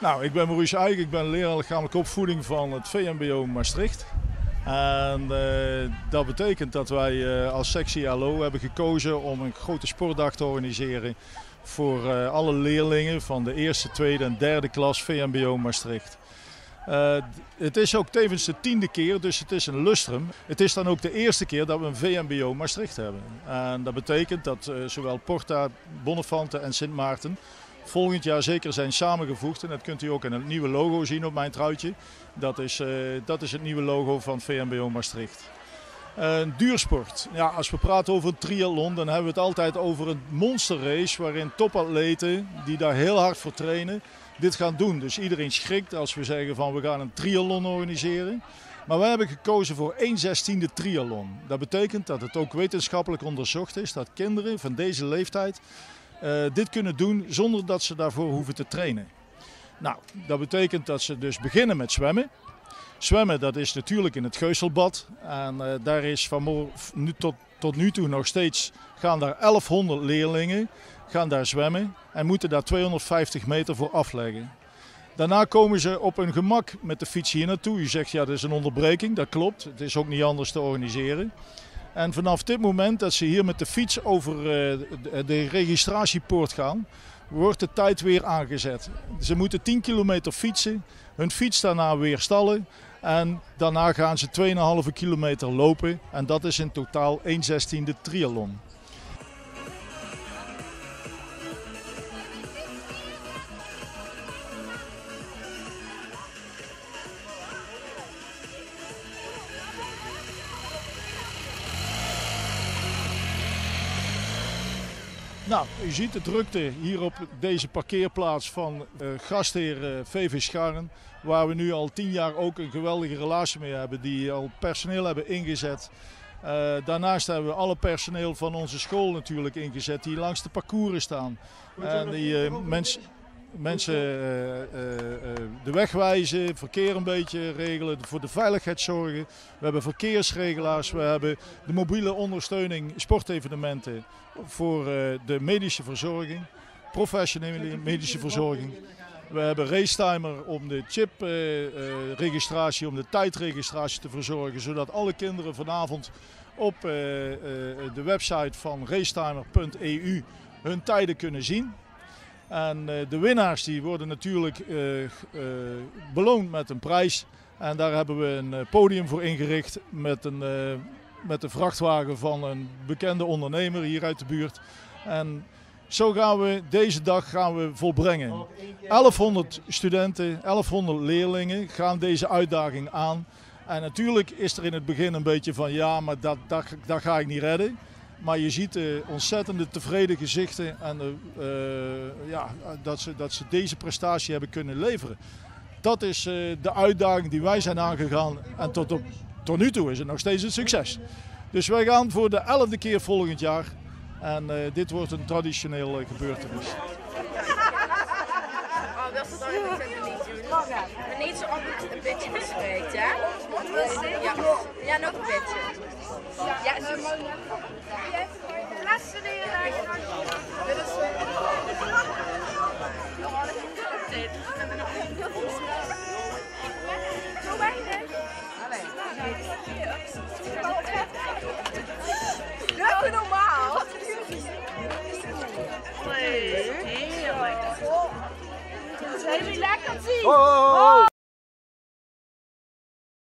Nou, ik ben Maurice Eick, ik ben leraar lichamelijke opvoeding van het VMBO Maastricht. En dat betekent dat wij als sectie LO hebben gekozen om een grote sportdag te organiseren voor alle leerlingen van de eerste, tweede en derde klas VMBO Maastricht. Het is ook tevens de 10e keer, dus het is een lustrum. Het is dan ook de eerste keer dat we een VMBO Maastricht hebben. En dat betekent dat zowel Porta, Bonnefante en Sint Maarten volgend jaar zeker zijn samengevoegd. En dat kunt u ook in het nieuwe logo zien op mijn truitje. Dat is het nieuwe logo van VMBO Maastricht. Duursport. Ja, als we praten over een triathlon, dan hebben we het altijd over een monsterrace waarin topatleten die daar heel hard voor trainen dit gaan doen. Dus iedereen schrikt als we zeggen van we gaan een triathlon organiseren. Maar wij hebben gekozen voor 1/16 triathlon. Dat betekent dat het ook wetenschappelijk onderzocht is dat kinderen van deze leeftijd dit kunnen doen zonder dat ze daarvoor hoeven te trainen. Nou, dat betekent dat ze dus beginnen met zwemmen. Zwemmen, dat is natuurlijk in het Geuselbad. En daar is tot nu toe nog steeds gaan daar 1100 leerlingen gaan daar zwemmen en moeten daar 250 meter voor afleggen. Daarna komen ze op hun gemak met de fiets hier naartoe. U zegt ja, dat is een onderbreking, dat klopt. Het is ook niet anders te organiseren. En vanaf dit moment dat ze hier met de fiets over de registratiepoort gaan, wordt de tijd weer aangezet. Ze moeten 10 kilometer fietsen, hun fiets daarna weer stallen en daarna gaan ze 2,5 kilometer lopen. En dat is in totaal 1/16 triathlon. Nou, u ziet de drukte hier op deze parkeerplaats van gastheer VV Scharren, waar we nu al 10 jaar ook een geweldige relatie mee hebben, die al personeel hebben ingezet. Daarnaast hebben we alle personeel van onze school natuurlijk ingezet die langs de parcours staan. En die mensen de weg wijzen, verkeer een beetje regelen, voor de veiligheid zorgen. We hebben verkeersregelaars, we hebben de mobiele ondersteuning, sportevenementen voor de medische verzorging, professionele medische verzorging. We hebben Racetimer om de chip-registratie, om de tijdregistratie te verzorgen, zodat alle kinderen vanavond op de website van racetimer.eu hun tijden kunnen zien. En de winnaars die worden natuurlijk beloond met een prijs. En daar hebben we een podium voor ingericht met de vrachtwagen van een bekende ondernemer hier uit de buurt. En zo gaan we deze dag volbrengen. 1100 studenten, 1100 leerlingen gaan deze uitdaging aan. En natuurlijk is er in het begin een beetje van ja, maar dat ga ik niet redden. Maar je ziet ontzettende tevreden gezichten en dat ze deze prestatie hebben kunnen leveren. Dat is de uitdaging die wij zijn aangegaan en tot nu toe is het nog steeds een succes. Dus wij gaan voor de 11e keer volgend jaar en dit wordt een traditioneel gebeurtenis. Oh, dat is dan even niet doen. Maar niet zo een beetje bespreekt, hè? Ja, nog een beetje. Ja, zo mooi. Laatste leraar. Dit is zo weinig. Doe normaal. Heerlijk. Heel lekker zien.